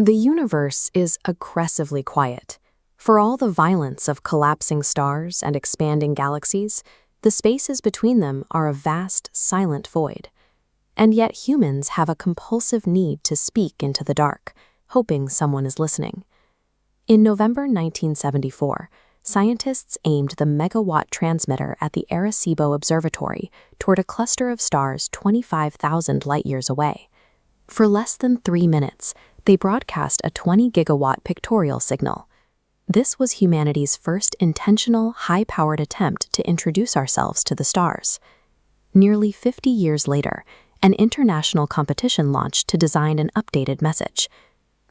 The universe is aggressively quiet. For all the violence of collapsing stars and expanding galaxies, the spaces between them are a vast, silent void. And yet humans have a compulsive need to speak into the dark, hoping someone is listening. In November 1974, scientists aimed the megawatt transmitter at the Arecibo Observatory toward a cluster of stars 25,000 light-years away. For less than 3 minutes, they broadcast a 20-gigawatt pictorial signal. This was humanity's first intentional, high-powered attempt to introduce ourselves to the stars. Nearly 50 years later, an international competition launched to design an updated message.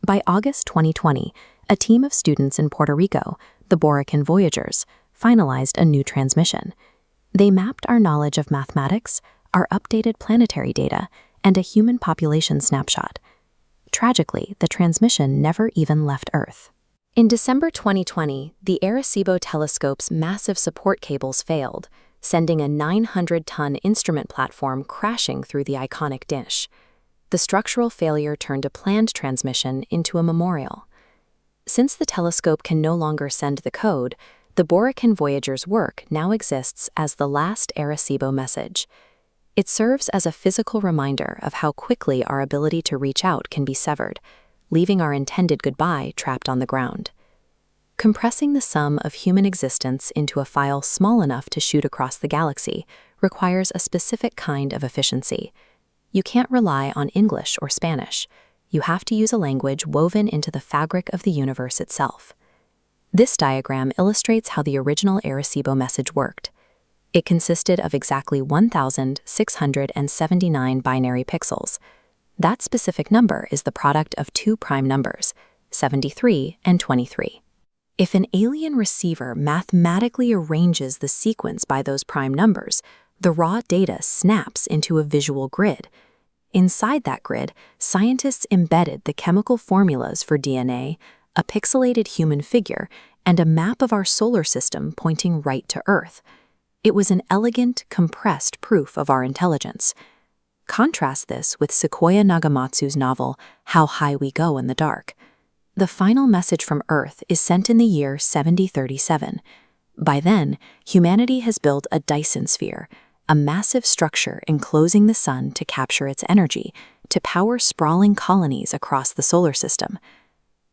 By August 2020, a team of students in Puerto Rico, the Boricán Voyagers, finalized a new transmission. They mapped our knowledge of mathematics, our updated planetary data, and a human population snapshot. Tragically, the transmission never even left Earth. In December 2020, the Arecibo telescope's massive support cables failed, sending a 900-ton instrument platform crashing through the iconic dish. The structural failure turned a planned transmission into a memorial. Since the telescope can no longer send the code, the Boricán Voyagers' work now exists as the last Arecibo message. It serves as a physical reminder of how quickly our ability to reach out can be severed, leaving our intended goodbye trapped on the ground. Compressing the sum of human existence into a file small enough to shoot across the galaxy requires a specific kind of efficiency. You can't rely on English or Spanish. You have to use a language woven into the fabric of the universe itself. This diagram illustrates how the original Arecibo message worked. It consisted of exactly 1,679 binary pixels. That specific number is the product of two prime numbers, 73 and 23. If an alien receiver mathematically arranges the sequence by those prime numbers, the raw data snaps into a visual grid. Inside that grid, scientists embedded the chemical formulas for DNA, a pixelated human figure, and a map of our solar system pointing right to Earth. It was an elegant, compressed proof of our intelligence. Contrast this with Sequoia Nagamatsu's novel, How High We Go in the Dark. The final message from Earth is sent in the year 7037. By then, humanity has built a Dyson sphere, a massive structure enclosing the sun to capture its energy, to power sprawling colonies across the solar system.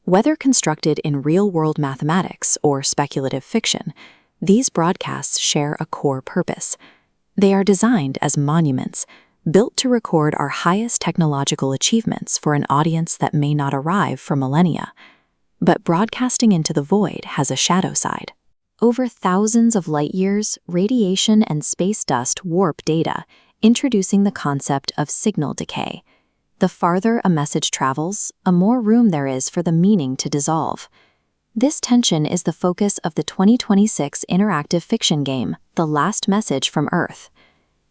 Whether constructed in real-world mathematics or speculative fiction, these broadcasts share a core purpose. They are designed as monuments, built to record our highest technological achievements for an audience that may not arrive for millennia. But broadcasting into the void has a shadow side. Over thousands of light years, radiation and space dust warp data, introducing the concept of signal decay. The farther a message travels, the more room there is for the meaning to dissolve. This tension is the focus of the 2026 interactive fiction game, The Last Message from Earth.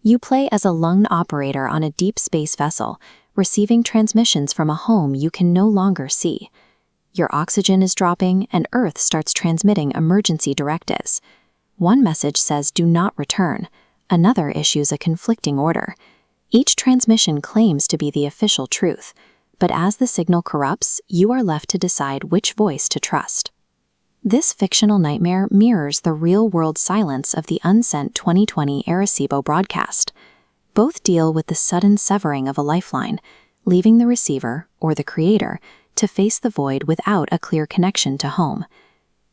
You play as a lone operator on a deep space vessel, receiving transmissions from a home you can no longer see. Your oxygen is dropping, and Earth starts transmitting emergency directives. One message says, "Do not return." Another issues a conflicting order. Each transmission claims to be the official truth, but as the signal corrupts, you are left to decide which voice to trust. This fictional nightmare mirrors the real-world silence of the unsent 2020 Arecibo broadcast. Both deal with the sudden severing of a lifeline, leaving the receiver, or the creator, to face the void without a clear connection to home.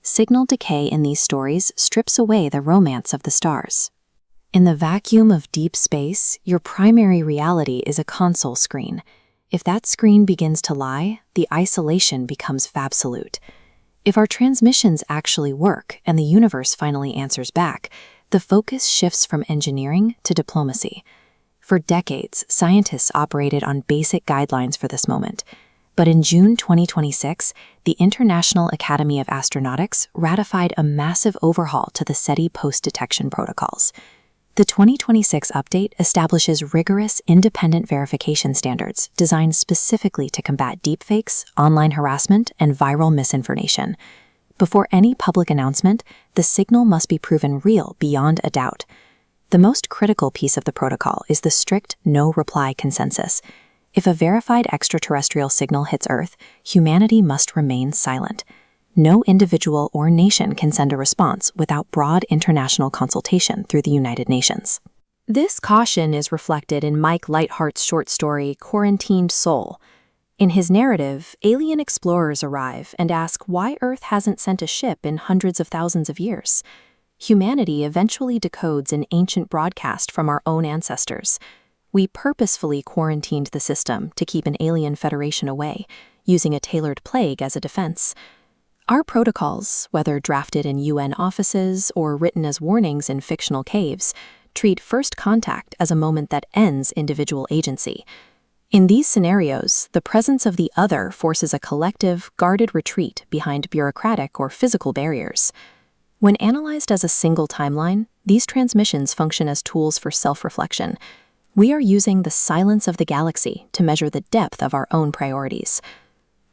Signal decay in these stories strips away the romance of the stars. In the vacuum of deep space, your primary reality is a console screen. If that screen begins to lie, the isolation becomes absolute. If our transmissions actually work and the universe finally answers back, the focus shifts from engineering to diplomacy. For decades, scientists operated on basic guidelines for this moment. But in June 2026, the International Academy of Astronautics ratified a massive overhaul to the SETI post-detection protocols. The 2026 update establishes rigorous, independent verification standards designed specifically to combat deepfakes, online harassment, and viral misinformation. Before any public announcement, the signal must be proven real beyond a doubt. The most critical piece of the protocol is the strict no-reply consensus. If a verified extraterrestrial signal hits Earth, humanity must remain silent. No individual or nation can send a response without broad international consultation through the United Nations. This caution is reflected in Mike Lightheart's short story, Quarantined Soul. In his narrative, alien explorers arrive and ask why Earth hasn't sent a ship in hundreds of thousands of years. Humanity eventually decodes an ancient broadcast from our own ancestors. We purposefully quarantined the system to keep an alien federation away, using a tailored plague as a defense. Our protocols, whether drafted in UN offices or written as warnings in fictional caves, treat first contact as a moment that ends individual agency. In these scenarios, the presence of the other forces a collective, guarded retreat behind bureaucratic or physical barriers. When analyzed as a single timeline, these transmissions function as tools for self-reflection. We are using the silence of the galaxy to measure the depth of our own priorities.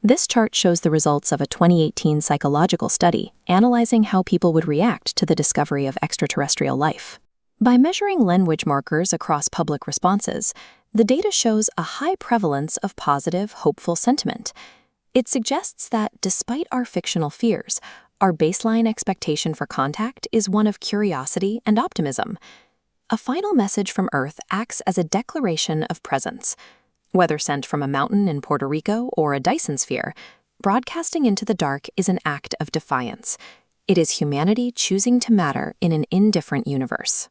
This chart shows the results of a 2018 psychological study analyzing how people would react to the discovery of extraterrestrial life. By measuring language markers across public responses, the data shows a high prevalence of positive, hopeful sentiment. It suggests that, despite our fictional fears, our baseline expectation for contact is one of curiosity and optimism. A final message from Earth acts as a declaration of presence. Whether sent from a mountain in Puerto Rico or a Dyson sphere, broadcasting into the dark is an act of defiance. It is humanity choosing to matter in an indifferent universe.